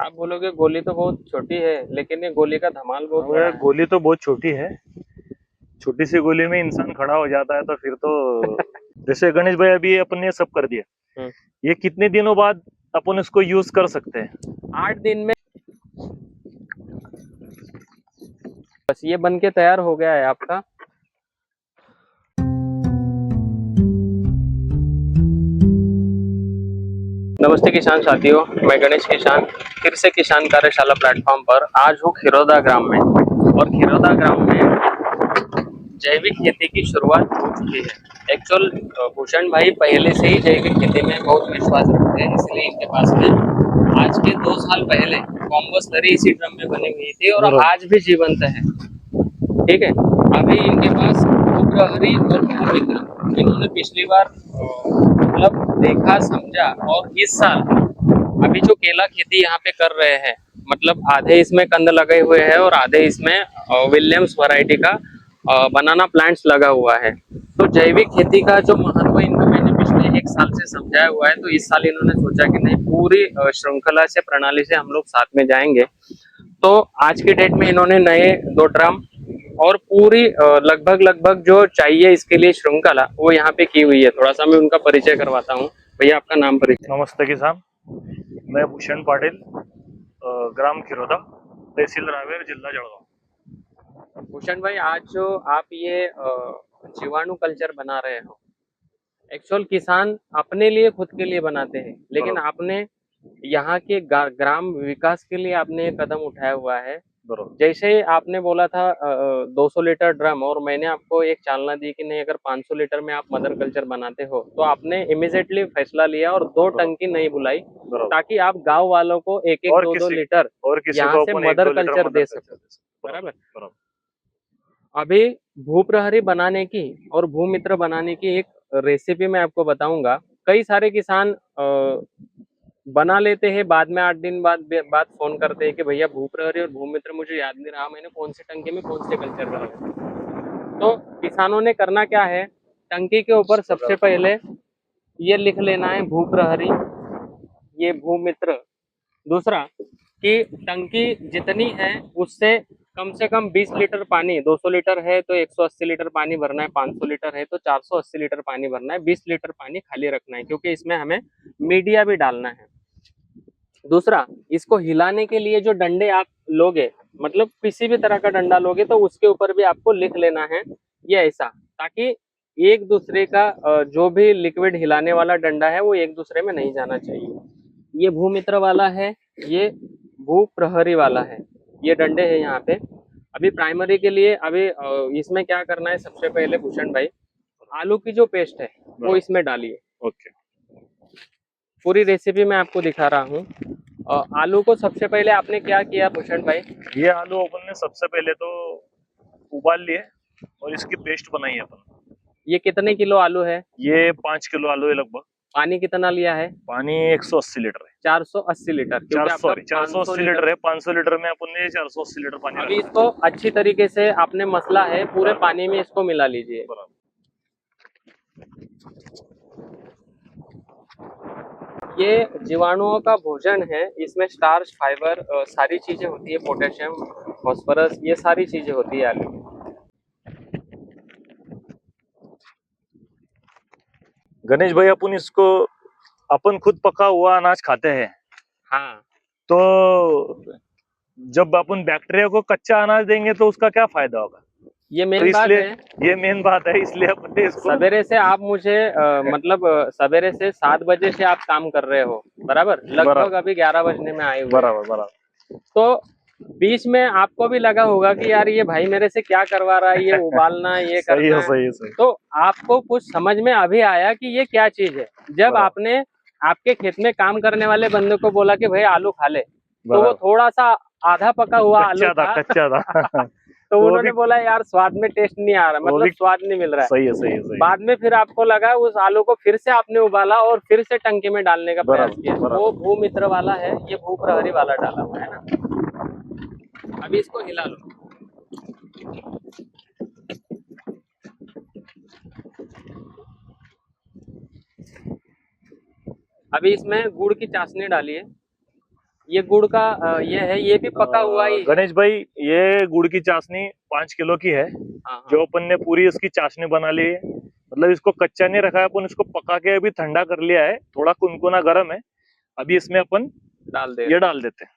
आप बोलोगे गोली तो बहुत छोटी है, लेकिन ये गोली का धमाल बहुत हाँ बड़ा भैया, है। गोली तो बहुत छोटी है। छोटी सी गोली में इंसान खड़ा हो जाता है तो फिर तो जैसे गणेश भाई अभी अपन ने सब कर दिया, हम्म। ये कितने दिनों बाद अपन इसको यूज कर सकते हैं? 8 दिन में बस ये बन के तैयार हो गया है आपका। नमस्ते किसान साथियों, मैं गणेश किसान फिर से किसान कार्यशाला प्लेटफॉर्म पर आज हूँ खिरोदा ग्राम में। और खिरोदा ग्राम में जैविक खेती की शुरुआत हो चुकी है। एक्चुअल भूषण भाई पहले से ही जैविक खेती में बहुत विश्वास रखते हैं, इसलिए इनके पास में आज के 2 साल पहले कॉम्बो स्लरी इसी ड्रम में बनी हुई थी और बराबर। आज भी जीवंत है। ठीक है। अभी इनके पास भूप्रहरी और भूमित्र इन्होंने पिछली बार मतलब देखा समझा। और इस साल अभी जो केला खेती यहाँ पे कर रहे हैं, मतलब आधे इसमें कंद लगे हुए हैं और आधे इसमें विलियम्स वैरायटी का बनाना प्लांट्स लगा हुआ है। तो जैविक खेती का जो महत्व इनको मैंने पिछले 1 साल से समझाया हुआ है, तो इस साल इन्होंने सोचा कि नहीं, पूरी श्रृंखला से प्रणाली से हम लोग साथ में जाएंगे। तो आज की डेट में इन्होंने नए 2 ड्रम और पूरी लगभग लगभग जो चाहिए इसके लिए श्रृंखला वो यहाँ पे की हुई है। थोड़ा सा मैं उनका परिचय करवाता हूँ। भैया आपका नाम परिचय। नमस्ते किसान, मैं भूषण पाटिल, ग्राम खिरोदा, तहसील रावेर, जिला जळगाव। भूषण भाई, आज जो आप ये जीवाणु कल्चर बना रहे हो, एक्चुअल किसान अपने लिए खुद के लिए बनाते हैं, लेकिन बरोबर आपने यहाँ के ग्राम विकास के लिए आपने एक कदम उठाया हुआ है। बरोबर। जैसे आपने बोला था 200 लीटर ड्रम, और मैंने आपको एक चालना दी कि नहीं, अगर 500 लीटर में आप मदर कल्चर बनाते हो तो आपने इमिजिएटली फैसला लिया और 2 बरोबर टंकी नहीं बुलाई, बरोबर। ताकि आप गांव वालों को एक एक और दो दो किसी लीटर और किसी यहाँ को से अपन एक मदर दो लीटर कल्चर मदर दे कल्चर सको। दे सकते। बराबर बराबर। बराबर। अभी भूप्रहरी बनाने की और भूमित्र बनाने की एक रेसिपी मैं आपको बताऊंगा। कई सारे किसान बना लेते हैं, बाद में 8 दिन बाद फोन करते हैं कि भैया भूप्रहरी और भूमित्र मुझे याद नहीं रहा, मैंने कौन से टंकी में कौन से कल्चर बनाए। तो किसानों ने करना क्या है, टंकी के ऊपर सबसे पहले ये लिख लेना है भूप्रहरी, ये भूमित्र। दूसरा कि टंकी जितनी है उससे कम से कम 20 लीटर पानी, 200 लीटर है तो 180 लीटर पानी भरना है, 500 लीटर है तो 480 लीटर पानी भरना है, 20 लीटर पानी खाली रखना है, क्योंकि इसमें हमें मीडिया भी डालना है। दूसरा, इसको हिलाने के लिए जो डंडे आप लोगे, मतलब किसी भी तरह का डंडा लोगे, तो उसके ऊपर भी आपको लिख लेना है ये ऐसा, ताकि एक दूसरे का जो भी लिक्विड हिलाने वाला डंडा है वो एक दूसरे में नहीं जाना चाहिए। ये भूमित्र वाला है, ये भू प्रहरी वाला है, ये डंडे हैं यहाँ पे। अभी प्राइमरी के लिए अभी इसमें क्या करना है, सबसे पहले भूषण भाई आलू की जो पेस्ट है वो बराबर। इसमें डालिए। ओके। पूरी रेसिपी मैं आपको दिखा रहा हूँ। आलू को सबसे पहले आपने क्या किया भूषण भाई? ये आलू अपन ने सबसे पहले तो उबाल लिए और इसकी पेस्ट बनाई है अपन। ये कितने किलो आलू है? ये 5 किलो आलू है लगभग। पानी कितना लिया है? पानी 180 लीटर है। 480 लीटर, क्योंकि आपका चार सौ 500 अस्सी लीटर। लीटर है। 500 लीटर में अपन ने 480 लीटर पानी अभी रखा इसको अच्छी तरीके से आपने मसला है, पूरे है। पानी में इसको मिला लीजिए। बराबर। ये जीवाणुओं का भोजन है, इसमें स्टार्च, फाइबर, सारी चीजें होती है, पोटेशियम, फास्फोरस, ये सारी चीजें होती है आलू में। गणेश भाई, अपन खुद पका हुआ अनाज खाते हैं, हाँ, तो जब अपन बैक्टीरिया को कच्चा अनाज देंगे तो उसका क्या फायदा होगा? ये तो मेन बात इसलिए है। ये मेन बात है, इसलिए अपन ने इसको सवेरे से आप मुझे मतलब सवेरे से 7 बजे से आप काम कर रहे हो, बराबर, लगभग बराबर अभी 11 बजने में आए हुए हैं। बराबर बराबर। तो बीच में आपको भी लगा होगा कि यार ये भाई मेरे से क्या करवा रहा है, ये उबालना, ये सही है करना है। सही है सही। तो आपको कुछ समझ में अभी आया कि ये क्या चीज है, जब बराबर आपने आपके खेत में काम करने वाले बंदे को बोला कि भाई आलू खा ले, तो वो बराबर। थोड़ा सा आधा पका हुआ आलू कच्चा था था। कच्चा था। तो तो वो भी उन्होंने बोला यार स्वाद में टेस्ट नहीं आ रहा, वो मतलब भी स्वाद नहीं मिल रहा सही है। है सही है सही बाद में फिर आपको लगा, उस आलू को फिर से आपने उबाला और फिर से टंकी में डालने का प्रयास बराबर किया। वो बराबर। भूमित्र वाला है, ये भू प्रहरी वाला डाला हुआ है ना। अभी इसको हिला लो। अभी इसमें गुड़ की चाशनी डालिए। ये गुड़ का ये है, ये भी पका हुआ ही है। गणेश भाई, ये गुड़ की चाशनी 5 किलो की है, हाँ जो हाँ, अपन ने पूरी इसकी चाशनी बना ली है। मतलब इसको कच्चा नहीं रखा है अपन, इसको पका के अभी ठंडा कर लिया है, थोड़ा कुनकुना गर्म है। अभी इसमें अपन डाल दे ये रहे डाल देते हैं।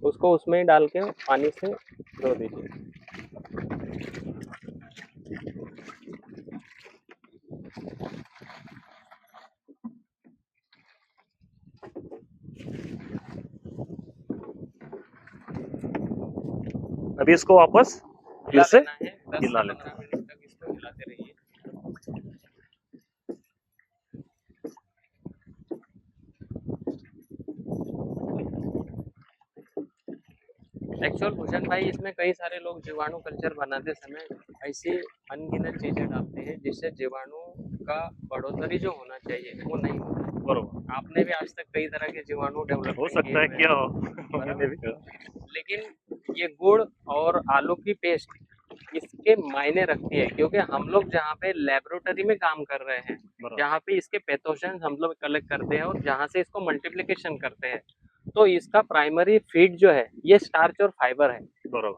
उसको उसमें ही डाल के पानी से धो दीजिए। अभी इसको वापस फिर हिला से लेना है, 10 हिला से लेते 15 मिनट तक इसको हिलाते रहिए। एक्चुअल भूषण भाई, इसमें कई सारे लोग जीवाणु कल्चर बनाते समय ऐसी अनगिनत चीजें डालते हैं जिससे जीवाणु का बढ़ोतरी जो होना चाहिए वो नहीं होता। बरोबर। आपने भी आज तक कई तरह के जीवाणु हो डेवलपमेंट सकता है किए हुए क्या हैं, हो मैंने बराबर। भी कहा। लेकिन ये गुड़ और आलू की पेस्ट इसके मायने रखती है, क्योंकि हम लोग जहाँ पे लेबोरेटरी में काम कर रहे हैं, बराबर जहाँ पे इसके पैथोजेंस हम लोग कलेक्ट करते हैं और जहाँ से इसको मल्टीप्लिकेशन करते हैं, तो इसका प्राइमरी फीड जो है ये स्टार्च और फाइबर है। बराबर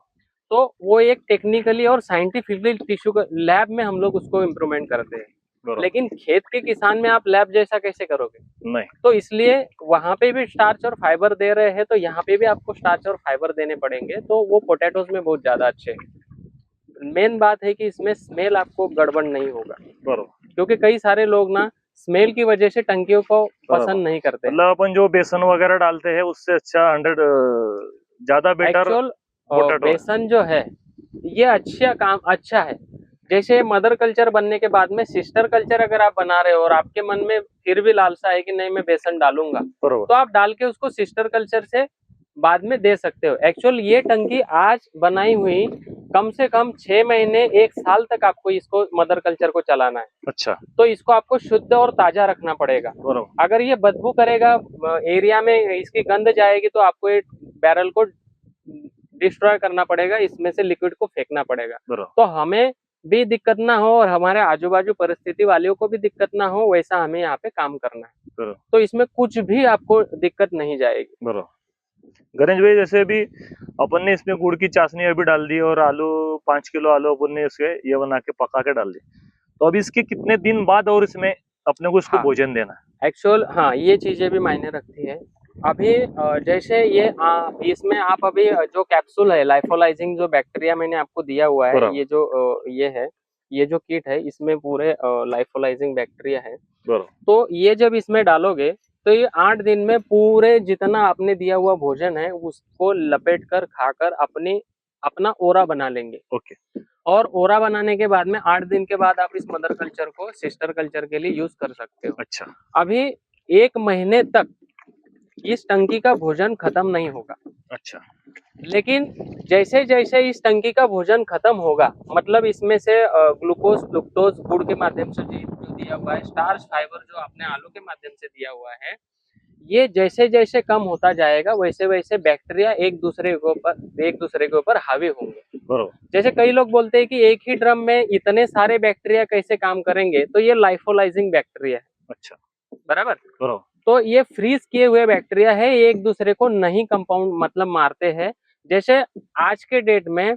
तो वो एक टेक्निकली और साइंटिफिकली टिश्यू का लैब में हम लोग उसको इम्प्रूवमेंट करते हैं। बराबर। लेकिन खेत के किसान में आप लैब जैसा कैसे करोगे? नहीं, तो इसलिए वहां पे भी स्टार्च और फाइबर दे रहे हैं, तो यहाँ पे भी आपको स्टार्च और फाइबर देने पड़ेंगे, तो वो पोटैटोज में बहुत ज्यादा अच्छे हैं। मेन बात है कि इसमें स्मेल आपको गड़बड़ नहीं होगा, बराबर क्योंकि कई सारे लोग ना स्मेल की वजह से टंकियों को बराबर। पसंद नहीं करते हैं। मतलब अपन जो बेसन वगैरह डालते हैं उससे अच्छा 100 ज्यादा बेटर एक्चुअल पोटैटो है। बेसन जो है ये अच्छा है। जैसे मदर कल्चर बनने के बाद में सिस्टर कल्चर अगर आप बना रहे हो और आपके मन में फिर भी लालसा है कि नहीं मैं बेसन डालूंगा, बराबर तो आप डाल के उसको सिस्टर कल्चर से बाद में दे सकते हो। एक्चुअल ये टंकी आज बनाई हुई कम से कम 6 महीने 1 साल तक आपको इसको मदर कल्चर को चलाना है। अच्छा। तो इसको आपको शुद्ध और ताजा रखना पड़ेगा। बराबर अगर ये बदबू करेगा, एरिया में इसकी गंध जाएगी, तो आपको ये बैरल को डिस्ट्रॉय करना पड़ेगा, इसमें से लिक्विड को फेंकना पड़ेगा। बराबर तो हमें भी दिक्कत ना हो और हमारे आजू बाजू परिस्थिति वालियों को भी दिक्कत ना हो, वैसा हमें यहाँ पे काम करना है। बराबर तो इसमें कुछ भी आपको दिक्कत नहीं जाएगी। बराबर। गणेश भाई, जैसे अभी अपन ने इसमें गुड़ की चाशनी अभी डाल दी और आलू 5 किलो आलू अपन ने इसके ये बना के पका के डाल दी, तो अभी इसके कितने दिन बाद और इसमें अपने को इसको हाँ, भोजन देना है? एक्चुअल हाँ, ये चीजें भी मायने रखती है। अभी जैसे ये इसमें आप अभी जो कैप्सूल है लाइफोलाइजिंग जो बैक्टीरिया मैंने आपको दिया हुआ है, बराबर ये जो ये है, ये जो किट है, इसमें पूरे लाइफोलाइजिंग बैक्टीरिया है। बराबर तो ये जब इसमें डालोगे तो ये 8 दिन में पूरे जितना आपने दिया हुआ भोजन है उसको लपेट कर खाकर अपना ओरा बना लेंगे। ओके। और ओरा बनाने के बाद में 8 दिन के बाद आप इस मदर कल्चर को सिस्टर कल्चर के लिए यूज कर सकते हो। अच्छा। अभी 1 महीने तक इस टंकी का भोजन खत्म नहीं होगा। अच्छा। लेकिन जैसे जैसे इस टंकी का भोजन खत्म होगा, मतलब इसमें से ग्लूकोज फ्रुक्टोज गुड़ के माध्यम से जो दिया हुआ है, स्टार्च फाइबर जो आपने आलू के माध्यम से दिया हुआ है, ये जैसे जैसे कम होता जाएगा वैसे वैसे बैक्टीरिया एक दूसरे के ऊपर हावी होंगे। बराबर जैसे कई लोग बोलते हैं कि एक ही ड्रम में इतने सारे बैक्टीरिया कैसे काम करेंगे, तो ये लाइफोलाइजिंग बैक्टीरिया है। अच्छा। बराबर। बराबर तो ये फ्रीज किए हुए बैक्टीरिया है, एक दूसरे को नहीं कंपाउंड मतलब मारते हैं। जैसे आज के डेट में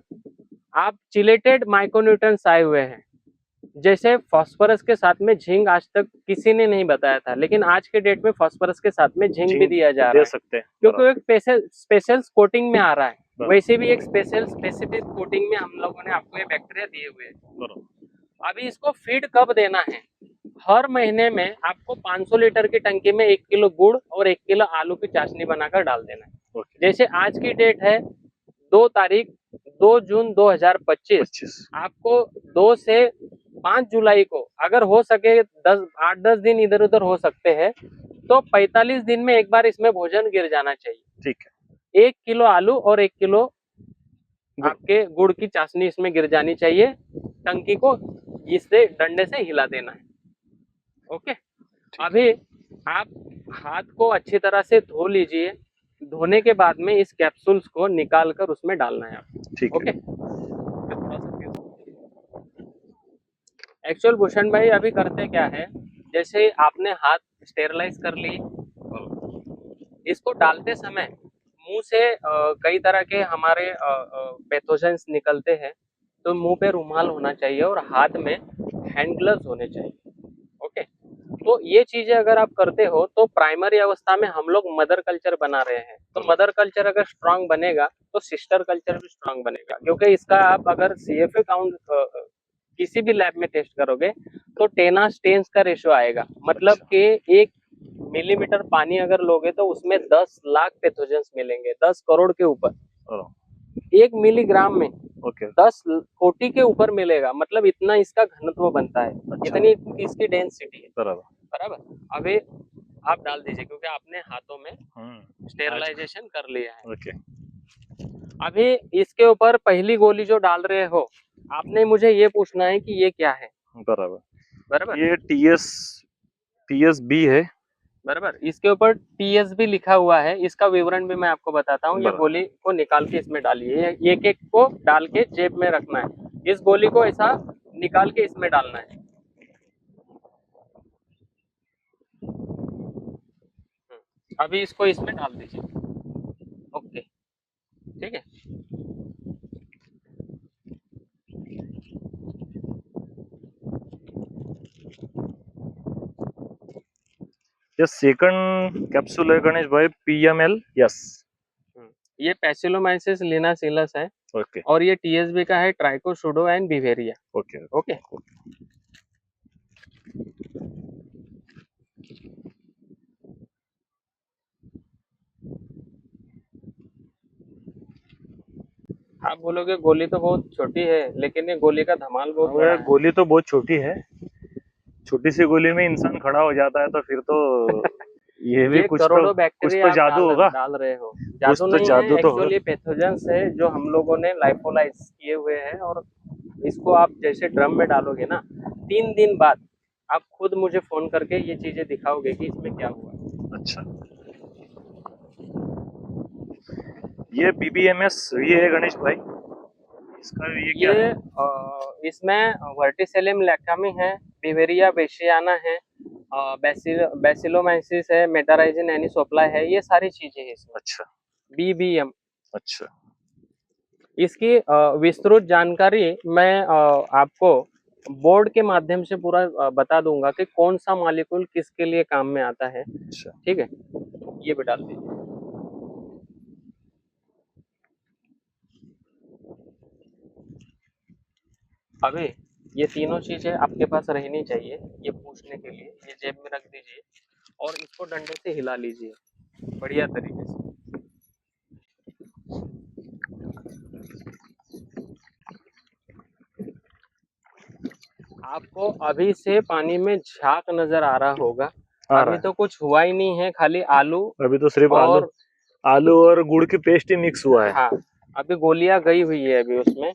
आप चिलेटेड माइक्रोन्यूट्रंस आए हुए हैं, जैसे फास्फोरस के साथ में झिंक आज तक किसी ने नहीं बताया था, लेकिन आज के डेट में फास्फोरस के साथ में झिंक भी दिया जा रहा दे है, सकते हैं क्योंकि वो एक स्पेशल कोटिंग में आ रहा है। बराबर वैसे भी एक स्पेसिफिक कोटिंग में हम लोगों ने आपको ये बैक्टीरिया दिए हुए हैं। बराबर। अभी इसको फीड कब देना है? हर महीने में आपको 500 लीटर की टंकी में 1 किलो गुड़ और 1 किलो आलू की चाशनी बनाकर डाल देना है। ओके। जैसे आज की डेट है 2 जून 2025, आपको 2 से 5 जुलाई को अगर हो सके 8-10 दिन इधर उधर हो सकते हैं, तो 45 दिन में एक बार इसमें भोजन गिर जाना चाहिए। ठीक है। 1 किलो आलू और 1 किलो आपके गुड़ की चाशनी इसमें गिर जानी चाहिए। टंकी को इससे डंडे से हिला देना है। ओके। अभी आप हाथ को अच्छी तरह से धो लीजिए। धोने के बाद में इस कैप्सूल्स को निकाल कर उसमें डालना है आपको। ठीक ओके। है। एक्चुअल भूषण भाई अभी करते क्या है, जैसे आपने हाथ स्टेरलाइज कर ली, इसको डालते समय मुंह से कई तरह के हमारे पैथोजेंस निकलते हैं, तो मुंह पे रुमाल होना चाहिए और हाथ में हैंड ग्लव्स होने चाहिए। ओके, तो ये चीजें अगर आप करते हो तो प्राइमरी अवस्था में हम लोग मदर कल्चर बना रहे हैं, तो मदर कल्चर अगर स्ट्रांग बनेगा तो सिस्टर कल्चर भी स्ट्रांग बनेगा, क्योंकि इसका आप अगर CFA काउंट किसी भी लैब में टेस्ट करोगे तो टेनास टेंस का रेशियो आएगा, मतलब कि 1 मिलीमीटर पानी अगर लोगे तो उसमें 10 लाख पैथोजेंस मिलेंगे, 10 करोड़ के ऊपर। 1 मिलीग्राम में ओके 10 कोटि के ऊपर मिलेगा, मतलब इतना इसका घनत्व बनता है, इतनी इसकी डेंसिटी है। बराबर बराबर। अभी आप डाल दीजिए, क्योंकि आपने हाथों में स्टेरलाइजेशन कर लिया है। ओके अभी इसके ऊपर पहली गोली जो डाल रहे हो, आपने मुझे ये पूछना है कि ये क्या है। बराबर। बराबर, ये TSB है। बराबर। इसके ऊपर TSB लिखा हुआ है, इसका विवरण भी मैं आपको बताता हूँ। ये बराबर। गोली को निकाल के इसमें डालिए, एक एक को डाल के जेब में रखना है, इस गोली को ऐसा निकाल के इसमें डालना है। अभी इसको इसमें डाल दीजिए। ओके, ठीक है। ये सेकंड कैप्सूल है गणेश भाई, PML। यस, ये पैसिलोमाइसिस लिनासिलस है, ओके और ये TSB का है ट्राइकोसुडो एंड बिवेरिया। ओके ओके, आप बोलोगे गोली तो बहुत छोटी है, लेकिन ये गोली का धमाल बहुत बड़ा है। गोली तो बहुत छोटी है, छोटी सी गोली में इंसान खड़ा हो जाता है, तो फिर तो ये भी ये करोड़ों बैक्टीरिया तो आप जादू होगा। डाल रहे हो। जादू तो नहीं जादू है, तो एक्चुअली पैथोजेंस है जो हम लोगों ने लाइफोलाइज किए हुए हैं, और इसको आप जैसे ड्रम में डालोगे ना, 3 दिन बाद आप खुद मुझे फोन करके ये चीजें दिखाओगे कि इसमें क्या हुआ। अच्छा, ये BBMS भी है गणेश भाई, इसका ये क्या है? इसमें वर्टिसेलियम लैक्टामी है, बिवेरिया बेसियाना है, बैसिलोमाइसिस है, मेटाराइजिन एनिसोप्लाई है, ये सारी चीजें हैं इसमें। अच्छा BBM। अच्छा, इसकी विस्तृत जानकारी मैं आपको बोर्ड के माध्यम से पूरा बता दूंगा कि कौन सा मॉलिक्यूल किसके लिए काम में आता है। अच्छा ठीक है, ये भी डाल दीजिए। अभी ये तीनों चीजें आपके पास रहनी चाहिए, ये पूछने के लिए ये जेब में रख दीजिए, और इसको डंडे से हिला लीजिए बढ़िया तरीके से। आपको अभी से पानी में झाग नजर आ रहा होगा। अभी तो कुछ हुआ ही नहीं है, खाली आलू अभी तो सिर्फ और आलू और गुड़ की पेस्ट ही मिक्स हुआ है। हाँ, अभी गोलियां गई हुई है अभी उसमें।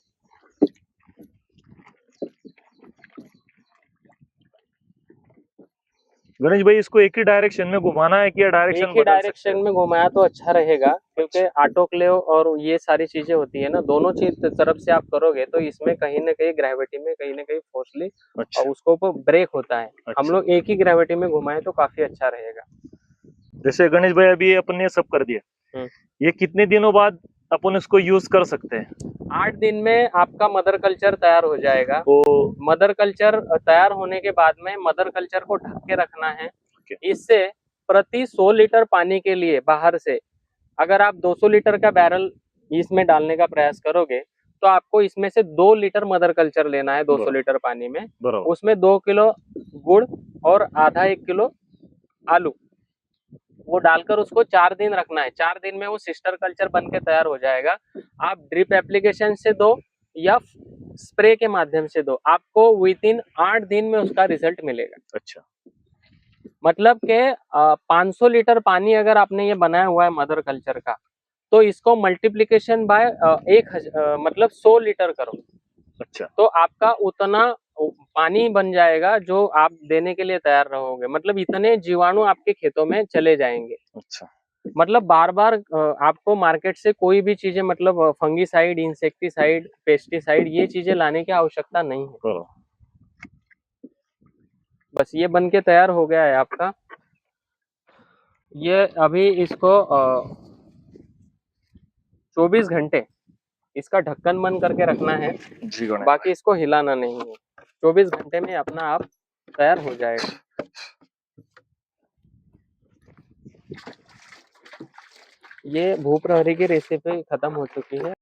गणेश भाई, इसको एक ही डायरेक्शन में घुमाना है कि या डायरेक्शन एक ही डायरेक्शन में घुमाया तो अच्छा रहेगा, क्योंकि ऑटोक्लेव और ये सारी चीजें होती है ना, दोनों चीज तरफ से आप करोगे तो इसमें कहीं ना कहीं ग्रेविटी में कहीं ना कहीं फोर्सली और उसको ब्रेक होता है। हम लोग एक ही ग्रेविटी में घुमाए तो काफी अच्छा रहेगा। जैसे गणेश भाई अभी अपन ने सब कर दिया, ये कितने दिनों बाद अपन इसको यूज कर सकते हैं? 8 दिन में आपका मदर कल्चर तैयार हो जाएगा। तो मदर कल्चर तैयार होने के बाद में मदर कल्चर को ढक के रखना है। इससे प्रति 100 लीटर पानी के लिए बाहर से अगर आप 200 लीटर का बैरल इसमें डालने का प्रयास करोगे तो आपको इसमें से 2 लीटर मदर कल्चर लेना है 200 लीटर पानी में। उसमें 2 किलो गुड़ और आधा 1 किलो आलू वो डालकर उसको 4 दिन रखना है। 4 दिन में वो सिस्टर कल्चर बन के तैयार हो जाएगा। आप ड्रिप एप्लीकेशन से दो या स्प्रे के माध्यम से दो, आपको विद इन 8 दिन में उसका रिजल्ट मिलेगा। अच्छा, मतलब के 500 लीटर पानी अगर आपने ये बनाया हुआ है मदर कल्चर का, तो इसको मल्टीप्लीकेशन बाय मतलब 100 लीटर करो। अच्छा, तो आपका उतना पानी बन जाएगा जो आप देने के लिए तैयार रहोगे, मतलब इतने जीवाणु आपके खेतों में चले जाएंगे। अच्छा, मतलब बार बार आपको मार्केट से कोई भी चीजें मतलब फंगीसाइड, इंसेक्टिसाइड, पेस्टिसाइड ये चीजें लाने की आवश्यकता नहीं है। बस ये बन के तैयार हो गया है आपका। ये अभी इसको 24 घंटे इसका ढक्कन बंद करके रखना है, जी गणेश बाकी इसको हिलाना नहीं है। 24 घंटे में अपना आप तैयार हो जाएगा। ये भूप्रहरी की रेसिपी खत्म हो चुकी है।